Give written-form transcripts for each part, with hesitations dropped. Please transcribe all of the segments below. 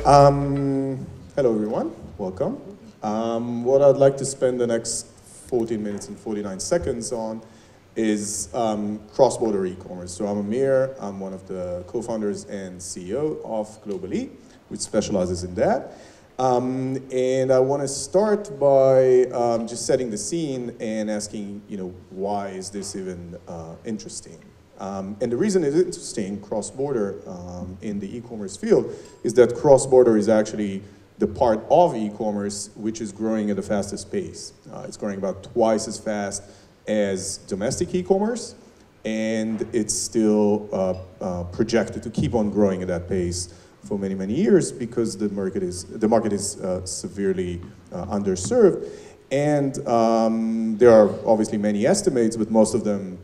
Hello everyone, welcome. What I'd like to spend the next 14 minutes and 49 seconds on is cross-border e-commerce. So I'm Amir, I'm one of the co-founders and CEO of Globally, which specializes in that. And I want to start by just setting the scene and asking, why is this even interesting? And the reason it's interesting, cross-border in the e-commerce field, is that cross-border is actually the part of e-commerce which is growing at the fastest pace. It's growing about twice as fast as domestic e-commerce, and it's still projected to keep on growing at that pace for many, many years because the market is severely underserved. And there are obviously many estimates, but most of them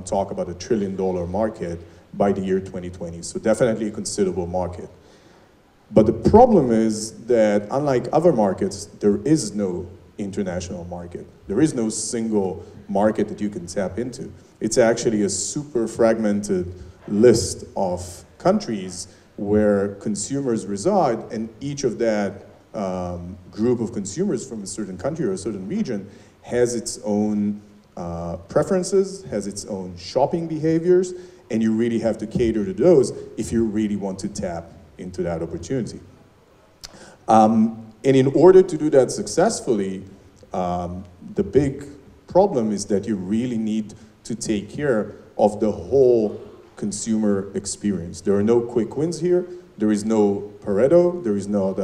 talk about $1 trillion market by the year 2020. So definitely a considerable market. But the problem is that unlike other markets, there is no international market. There is no single market that you can tap into. It's actually a super fragmented list of countries where consumers reside, and each of that group of consumers from a certain country or a certain region has its own preferences, has its own shopping behaviors, and you really have to cater to those if you really want to tap into that opportunity. And in order to do that successfully, the big problem is that you really need to take care of the whole consumer experience. There are no quick wins here. There is no Pareto. There is not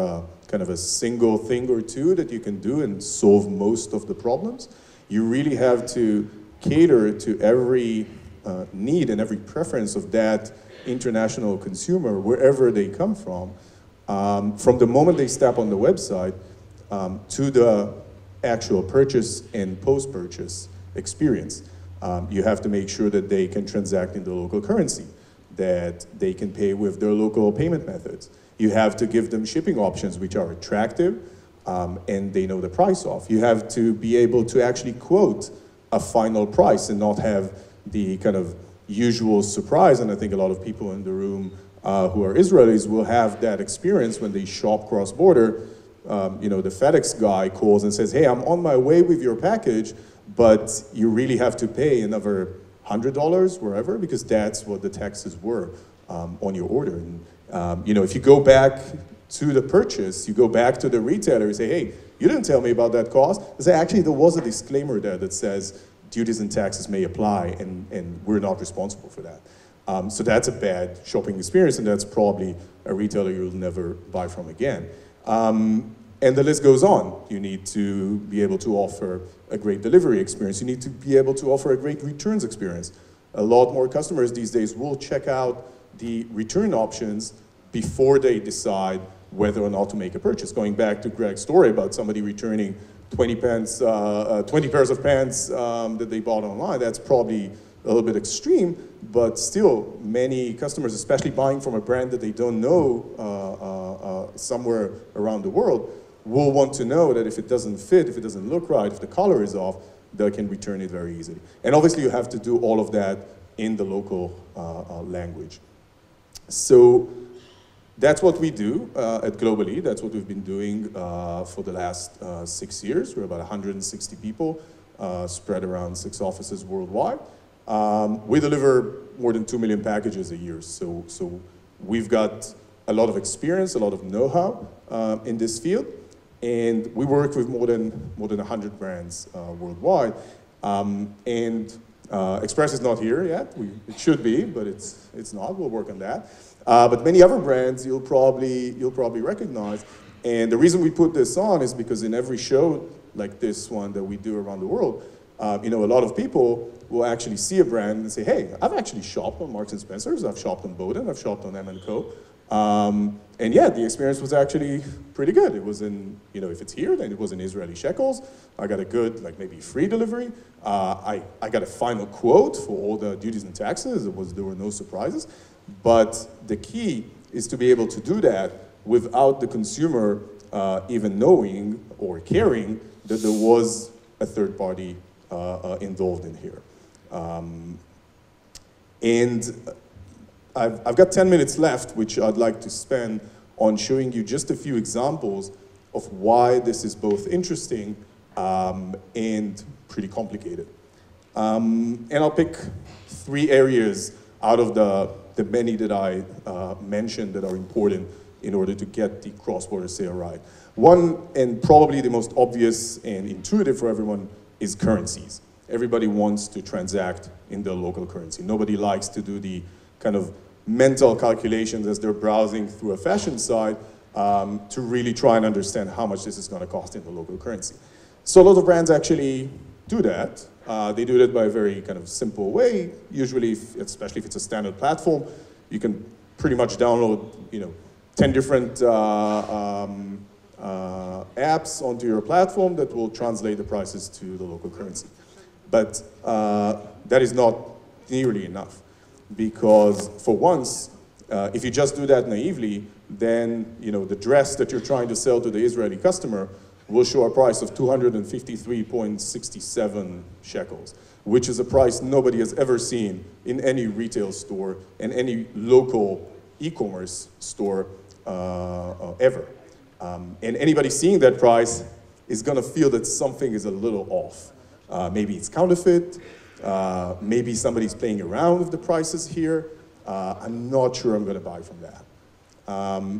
kind of a single thing or two that you can do and solve most of the problems. You really have to cater to every need and every preference of that international consumer, wherever they come from the moment they step on the website to the actual purchase and post-purchase experience. You have to make sure that they can transact in the local currency, that they can pay with their local payment methods. You have to give them shipping options which are attractive and they know the price of. You have to be able to actually quote a final price and not have the kind of usual surprise. And I think a lot of people in the room who are Israelis will have that experience when they shop cross-border. The FedEx guy calls and says, hey, I'm on my way with your package, but you really have to pay another $100 wherever, because that's what the taxes were on your order. And if you go back to the purchase, you go back to the retailer and say, hey, you didn't tell me about that cost. They say, actually, there was a disclaimer there that says duties and taxes may apply, and we're not responsible for that. So that's a bad shopping experience, and that's probably a retailer you'll never buy from again. And the list goes on. You need to be able to offer a great delivery experience. You need to be able to offer a great returns experience. A lot more customers these days will check out the return options before they decide whether or not to make a purchase. Going back to Greg's story about somebody returning 20 pairs of pants that they bought online, that's probably a little bit extreme, but still many customers, especially buying from a brand that they don't know somewhere around the world, will want to know that if it doesn't fit, if it doesn't look right, if the color is off, they can return it very easily. And obviously you have to do all of that in the local language. So that's what we do at Globally. That's what we've been doing for the last 6 years. We're about 160 people spread around 6 offices worldwide. We deliver more than 2 million packages a year. So we've got a lot of experience, a lot of know-how in this field. And we work with more than 100 brands worldwide. Express is not here yet. It should be, but it's not. We'll work on that. But many other brands you'll probably recognize. And the reason we put this on is because in every show like this one that we do around the world, a lot of people will actually see a brand and say, hey, I've actually shopped on Marks & Spencer's, I've shopped on Boden, I've shopped on M&Co. And yeah, the experience was actually pretty good. It was in, if it's here, then it was in Israeli shekels. I got a good, maybe free delivery. I got a final quote for all the duties and taxes. There were no surprises. But the key is to be able to do that without the consumer even knowing or caring that there was a third party involved in here. And I've got 10 minutes left, which I'd like to spend on showing you just a few examples of why this is both interesting and pretty complicated. And I'll pick 3 areas out of the many that I mentioned that are important in order to get the cross-border sale right. One, and probably the most obvious and intuitive for everyone, is currencies. Everybody wants to transact in their local currency. Nobody likes to do the kind of mental calculations as they're browsing through a fashion site to really try and understand how much this is going to cost in the local currency. So a lot of brands actually do that. They do that by a very kind of simple way. Usually, especially if it's a standard platform, you can pretty much download, 10 different apps onto your platform that will translate the prices to the local currency. But that is not nearly enough, because for once, if you just do that naively, then the dress that you're trying to sell to the Israeli customer will show a price of 253.67 shekels, which is a price nobody has ever seen in any retail store and any local e-commerce store ever. And anybody seeing that price is going to feel that something is a little off. Maybe it's counterfeit. Maybe somebody's playing around with the prices here. I'm not sure I'm going to buy from that.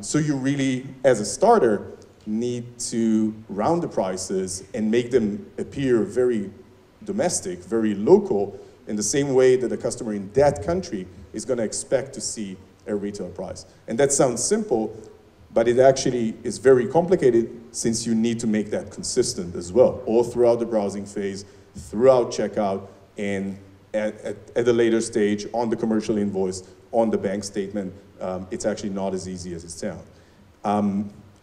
So you really, as a starter, need to round the prices and make them appear very domestic, very local, in the same way that a customer in that country is going to expect to see a retail price. And that sounds simple, but it actually is very complicated, since you need to make that consistent as well, all throughout the browsing phase, throughout checkout, and at a later stage on the commercial invoice, on the bank statement. It's actually not as easy as it sounds.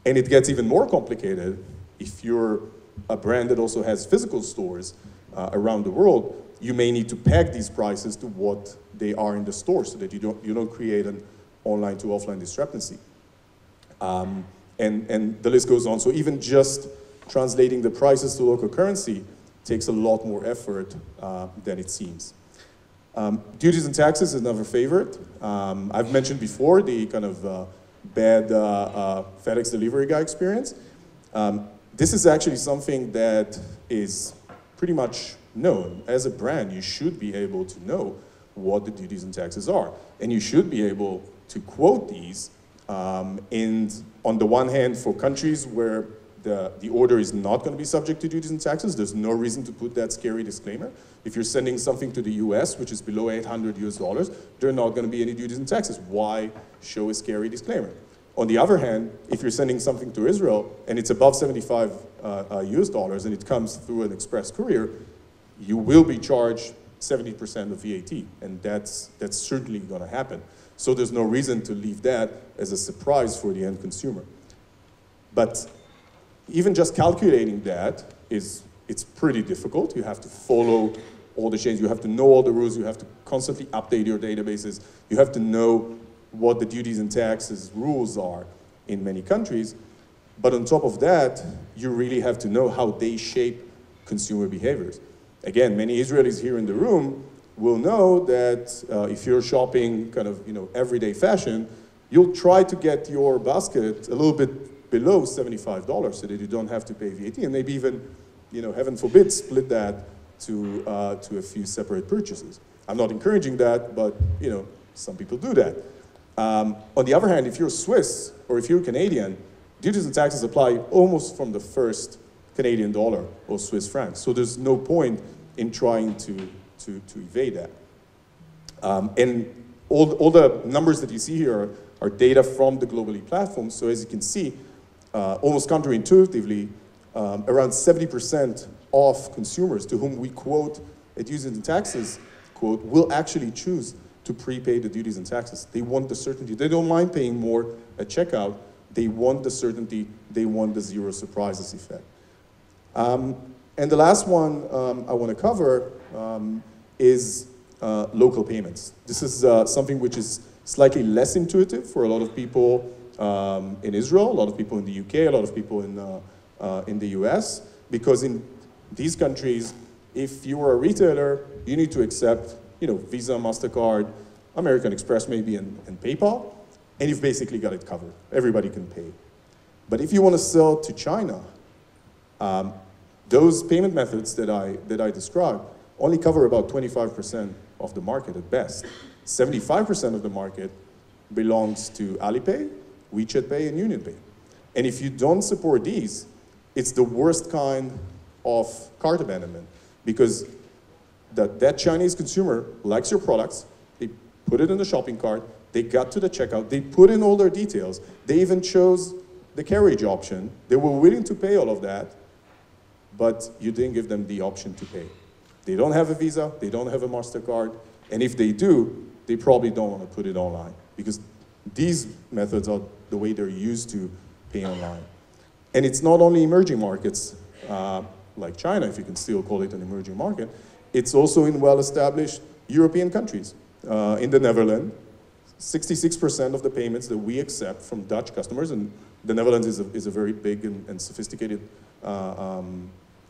And it gets even more complicated if you're a brand that also has physical stores around the world. You may need to peg these prices to what they are in the store, so that you don't create an online to offline discrepancy. And the list goes on. So even just translating the prices to local currency takes a lot more effort than it seems. Duties and taxes is another favorite. I've mentioned before the kind of bad FedEx delivery guy experience. This is actually something that is pretty much known. As a brand, you should be able to know what the duties and taxes are. And you should be able to quote these. And on the one hand, for countries where the order is not going to be subject to duties and taxes, there's no reason to put that scary disclaimer. If you're sending something to the US, which is below $800 US, there are not going to be any duties and taxes. Why show a scary disclaimer? On the other hand, if you're sending something to Israel and it's above 75 US dollars and it comes through an express courier, you will be charged 70% of VAT, and that's certainly going to happen. So there's no reason to leave that as a surprise for the end consumer. But even just calculating that it's pretty difficult. You have to follow all the chains. You have to know all the rules. You have to constantly update your databases. You have to know what the duties and taxes rules are in many countries. But on top of that, you really have to know how they shape consumer behaviors. Again, many Israelis here in the room will know that if you're shopping kind of everyday fashion, you'll try to get your basket a little bit below $75 so that you don't have to pay VAT, and maybe even, heaven forbid, split that to a few separate purchases. I'm not encouraging that, but some people do that. On the other hand, if you're Swiss or if you're Canadian, duties and taxes apply almost from the first Canadian dollar or Swiss franc. So there's no point in trying to evade that. And all the numbers that you see here are data from the Globally platform. So as you can see, almost counterintuitively, around 70% of consumers to whom we quote a duties and taxes quote will actually choose to prepay the duties and taxes. They want the certainty. They don't mind paying more at checkout. They want the certainty. They want the zero surprises effect. And the last one I want to cover is local payments. This is something which is slightly less intuitive for a lot of people in Israel, a lot of people in the UK, a lot of people in the US, because in these countries, if you are a retailer, you need to accept Visa, MasterCard, American Express maybe, and PayPal. and you've basically got it covered. Everybody can pay. But if you want to sell to China, those payment methods that I described only cover about 25% of the market at best. 75% of the market belongs to Alipay, WeChat Pay, and UnionPay. And if you don't support these, it's the worst kind of cart abandonment, because that Chinese consumer likes your products, they put it in the shopping cart, they got to the checkout, they put in all their details, they even chose the carriage option, they were willing to pay all of that, but you didn't give them the option to pay. They don't have a Visa, they don't have a MasterCard, and if they do, they probably don't want to put it online, because these methods are the way they're used to pay online. And it's not only emerging markets, like China, if you can still call it an emerging market, it's also in well-established European countries. In the Netherlands, 66% of the payments that we accept from Dutch customers, and the Netherlands is a very big and sophisticated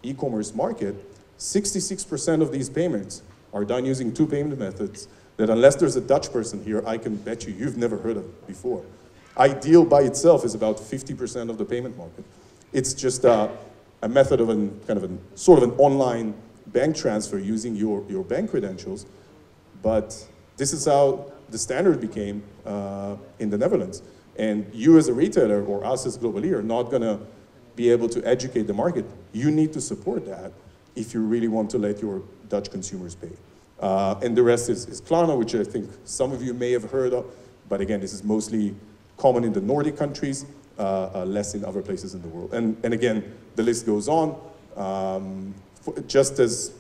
e-commerce market, 66% of these payments are done using two payment methods that, unless there's a Dutch person here, I can bet you've never heard of before. Ideal by itself is about 50% of the payment market. It's just a method of sort of an online bank transfer using your bank credentials, but this is how the standard became in the Netherlands. And you as a retailer, or us as Globally, are not gonna be able to educate the market. You need to support that if you really want to let your Dutch consumers pay. And the rest is Klarna, which I think some of you may have heard of, but again, this is mostly common in the Nordic countries, less in other places in the world. And again, the list goes on. Just as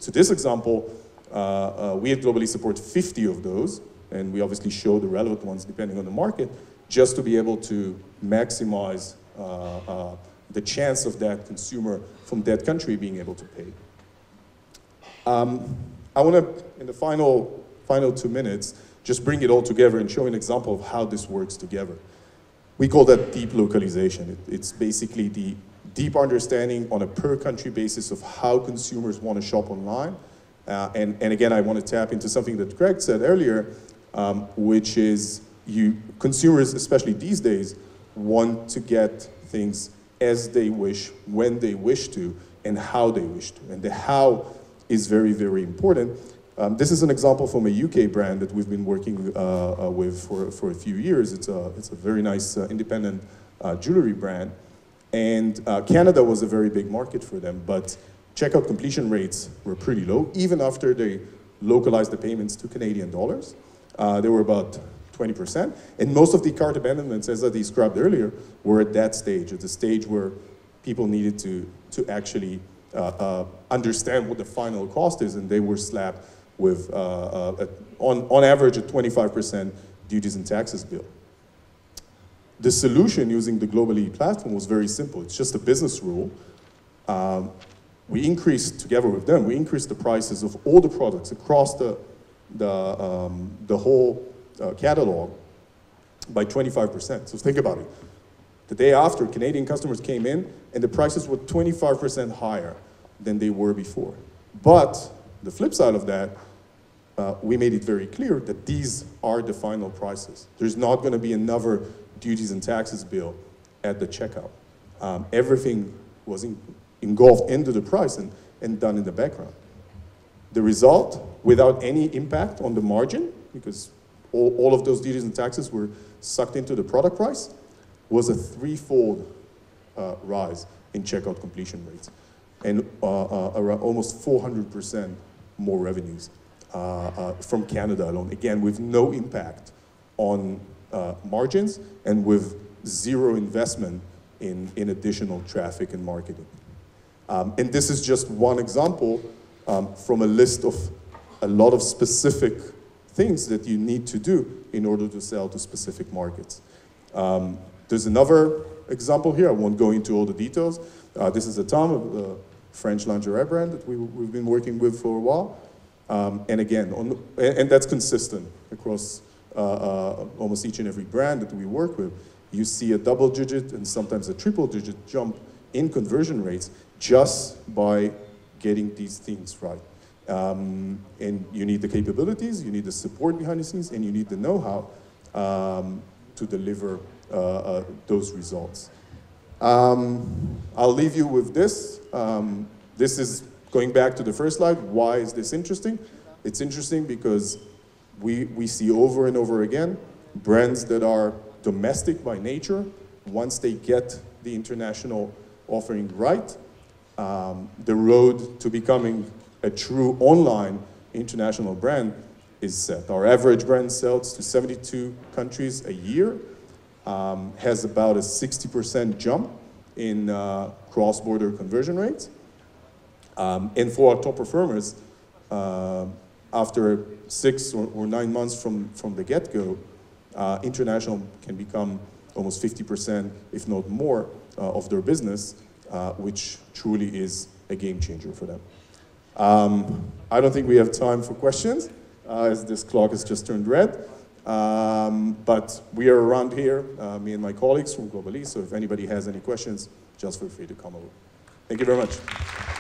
to this example, we at Globally support 50 of those, and we obviously show the relevant ones depending on the market, just to be able to maximize the chance of that consumer from that country being able to pay. I want to, in the final 2 minutes, just bring it all together and show an example of how this works together. We call that deep localization. It's basically the deep understanding on a per country basis of how consumers want to shop online. And again, I want to tap into something that Greg said earlier, which is consumers, especially these days, want to get things as they wish, when they wish to, and how they wish to. And the how is very, very important. This is an example from a UK brand that we've been working with for a few years. It's a very nice independent jewelry brand. And Canada was a very big market for them, but checkout completion rates were pretty low, even after they localized the payments to Canadian dollars. They were about 20%. And most of the cart abandonments, as I described earlier, were at that stage, at the stage where people needed to actually understand what the final cost is, and they were slapped with, on average, a 25% duties and taxes bill. The solution using the Globally platform was very simple. It's just a business rule. We increased, together with them, we increased the prices of all the products across the whole catalog by 25%. So think about it. The day after, Canadian customers came in, and the prices were 25% higher than they were before. But the flip side of that, we made it very clear that these are the final prices. There's not going to be another duties and taxes bill at the checkout. Everything was engulfed into the price and done in the background. The result, without any impact on the margin, because all of those duties and taxes were sucked into the product price, was a threefold rise in checkout completion rates, and around almost 400% more revenues from Canada alone. Again, with no impact on margins and with zero investment in additional traffic and marketing. And this is just one example from a list of a lot of specific things that you need to do in order to sell to specific markets. There's another example here. I won't go into all the details. This is a Tom, a French lingerie brand that we've been working with for a while. And again, and that's consistent across almost each and every brand that we work with. You see a double-digit and sometimes a triple-digit jump in conversion rates just by getting these things right. And you need the capabilities, you need the support behind the scenes, and you need the know-how. to deliver those results. I'll leave you with this. This is going back to the first slide. Why is this interesting? It's interesting because we see over and over again brands that are domestic by nature, once they get the international offering right, the road to becoming a true online international brand is set. Our average brand sells to 72 countries a year, has about a 60% jump in cross-border conversion rates. And for our top performers, after 6 or 9 months from the get-go, international can become almost 50%, if not more, of their business, which truly is a game changer for them. I don't think we have time for questions, as this clock has just turned red. But we are around here, me and my colleagues from Globally, so if anybody has any questions, just feel free to come over. Thank you very much.